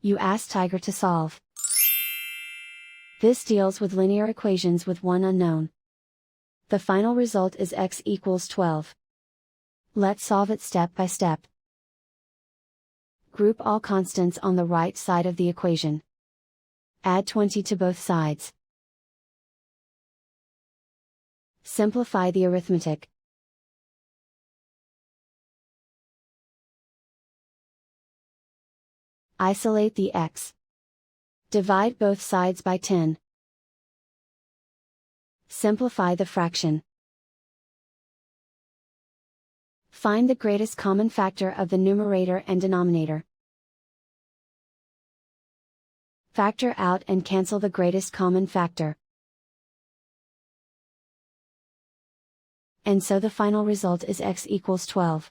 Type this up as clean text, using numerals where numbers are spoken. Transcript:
You ask Tiger to solve. This deals with linear equations with one unknown. The final result is x equals 12. Let's solve it step by step. Group all constants on the right side of the equation. Add 20 to both sides. Simplify the arithmetic. Isolate the x. Divide both sides by 10. Simplify the fraction. Find the greatest common factor of the numerator and denominator. Factor out and cancel the greatest common factor. And so the final result is x equals 12.